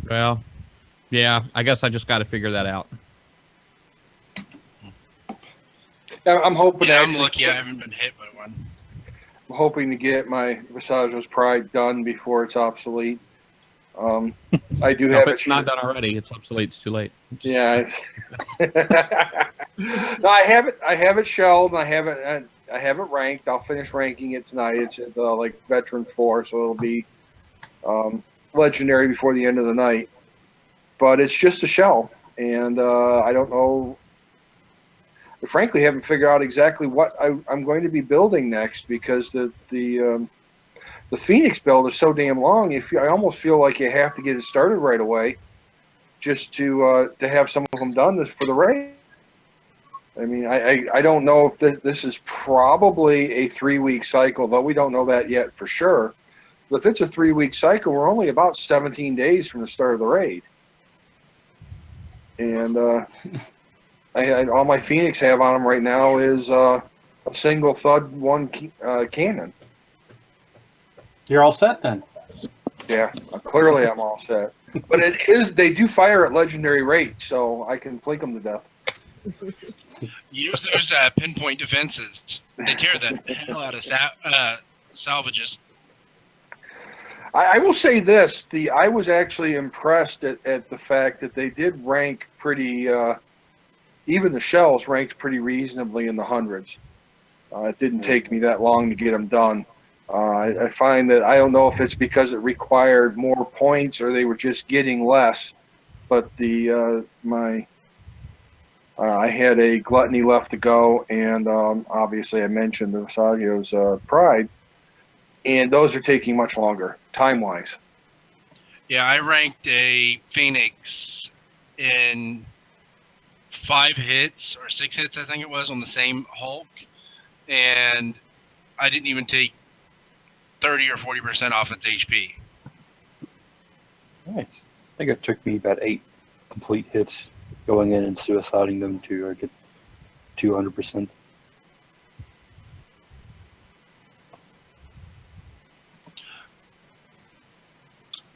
Well, yeah, I guess I just got to figure that out. I'm hoping. Yeah, I'm lucky I haven't been hit by one. I'm hoping to get my Visage's Pride done before it's obsolete. I do have If it. it's not done already, it's obsolete. It's too late. Yeah. No, I have it shelled. And I have it ranked. I'll finish ranking it tonight. It's at like Veteran 4, so it'll be legendary before the end of the night. But it's just a shell, and I don't know. I frankly haven't figured out exactly what I'm going to be building next, because the Phoenix build is so damn long. I almost feel like you have to get it started right away, just to have some of them done for the raid. I mean, I don't know if this is probably a 3-week cycle, though we don't know that yet for sure. But if it's a 3-week cycle, we're only about 17 days from the start of the raid. And all my Phoenix have on them right now is a single Thud 1 cannon. You're all set then. Yeah, clearly I'm all set. But they do fire at legendary rate, so I can flink them to death. Use those pinpoint defenses. They tear the hell out of salvages. I will say this: I was actually impressed at the fact that they did rank pretty. Even the shells ranked pretty reasonably in the hundreds. It didn't take me that long to get them done. I find that I don't know if it's because it required more points or they were just getting less, but I had a Gluttony left to go, and obviously I mentioned the Visage's Pride, and those are taking much longer, time-wise. Yeah, I ranked a Phoenix in 5 hits or 6 hits, I think it was, on the same Hulk, and I didn't even take 30 or 40% off its HP. Nice. I think it took me about 8 complete hits going in and suiciding them to get 200%.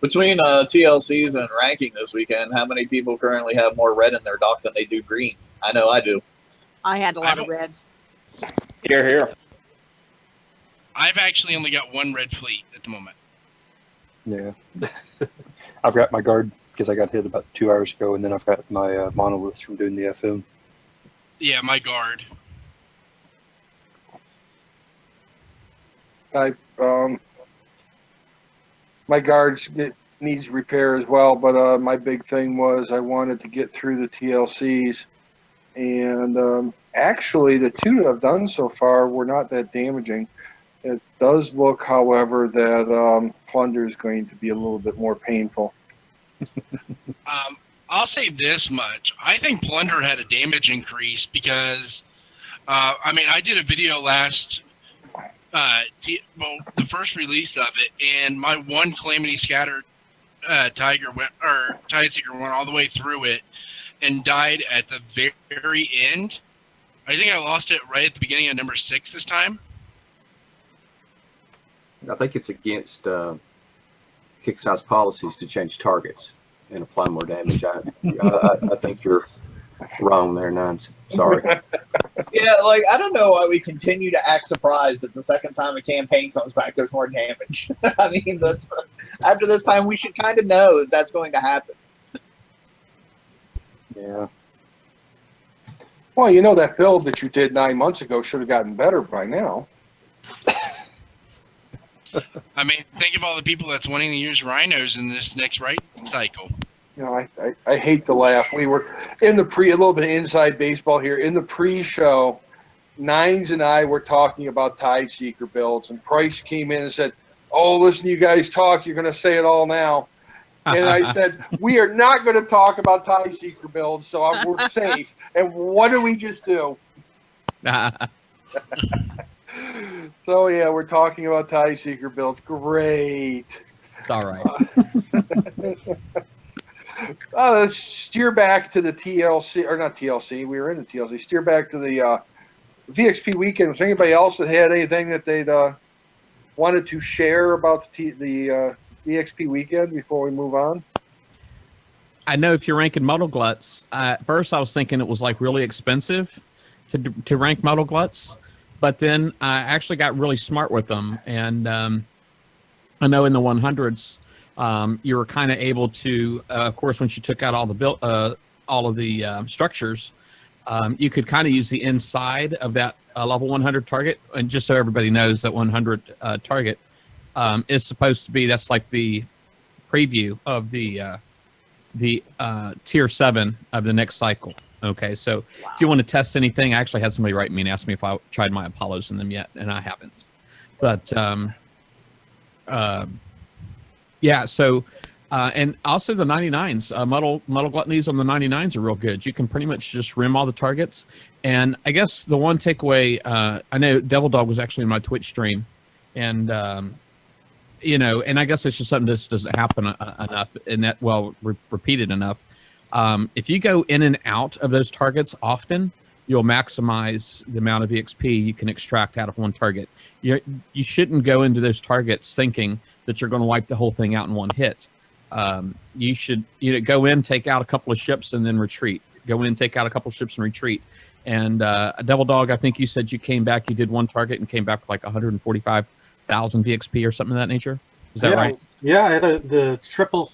Between TLCs and ranking this weekend, how many people currently have more red in their dock than they do green? I know I do. I had a lot of red. Here, here. I've actually only got 1 red fleet at the moment. Yeah. I've got my guard because I got hit about 2 hours ago, and then I've got my monoliths from doing the FM. Yeah, my guard. My guards needs repair as well, but my big thing was I wanted to get through the TLCs, and actually the 2 that I've done so far were not that damaging. It does look, however, that Plunder is going to be a little bit more painful. I'll say this much. I think Plunder had a damage increase because, I did a video last, the first release of it, and my 1 Calamity Scatter Tiger Tideseeker went all the way through it and died at the very end. I think I lost it right at the beginning of number 6 this time. I think it's against Kickstar's policies to change targets and apply more damage. I think you're wrong there, Nuns. Sorry. Yeah, like, I don't know why we continue to act surprised that the second time a campaign comes back, there's more damage. I mean, that's after this time, we should kind of know that that's going to happen. Yeah. Well, you know, that build that you did 9 months ago should have gotten better by now. I mean, think of all the people that's wanting to use rhinos in this next raid cycle. You know, I hate to laugh. We were in the a little bit of inside baseball here. In the pre-show, Nines and I were talking about Tideseeker builds, and Price came in and said, "Oh, listen, you guys talk. You're going to say it all now." And I said, "We are not going to talk about Tideseeker builds, so we're safe." And what do we just do? So, yeah, we're talking about Tideseeker builds. Great. It's all right. Let's steer back to the TLC, or not TLC. We were in the TLC. Steer back to the VXP weekend. Was there anybody else that had anything that they'd wanted to share about the VXP weekend before we move on? I know if you're ranking model gluts, at first I was thinking it was like really expensive to rank model gluts, but then I actually got really smart with them. And I know in the 100s, you were kind of able to, of course, once you took out all of the structures, you could kind of use the inside of that level 100 target. And just so everybody knows, that 100 target is supposed to be, that's like the preview of the tier 7 of the next cycle. Okay, so if you want to test anything, I actually had somebody write me and ask me if I tried my Apollos in them yet, and I haven't. But yeah, so and also the 99s, model gluttonies on the 99s are real good. You can pretty much just rim all the targets. And I guess the one takeaway, I know Devil Dog was actually in my Twitch stream, and you know, and I guess it's just something that just doesn't happen enough, and that repeated enough. If you go in and out of those targets often, you'll maximize the amount of EXP you can extract out of one target. You shouldn't go into those targets thinking that you're going to wipe the whole thing out in one hit. You should go in, take out a couple of ships, and then retreat. Go in, take out a couple of ships, and retreat. And Devil Dog, I think you said you came back, you did one target and came back with like 145,000 VXP or something of that nature. Is that right? Yeah, I had the triple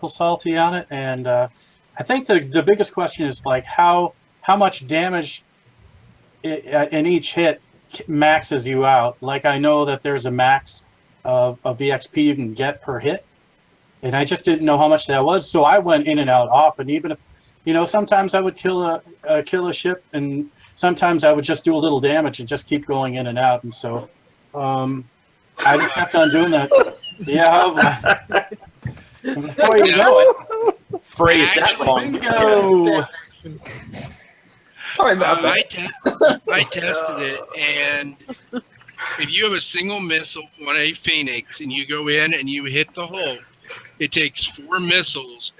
salty on it, and I think the biggest question is like how much damage in each hit maxes you out. Like, I know that there's a max of VXP you can get per hit, and I just didn't know how much that was, so I went in and out often. Even if, you know, sometimes I would kill a ship, and sometimes I would just do a little damage and just keep going in and out. And so I just kept on doing that. Yeah. Before you know it, Phrase that wrong. bingo. Sorry about that. I tested it, and if you have a single missile on a Phoenix and you go in and you hit the hull, it takes 4 missiles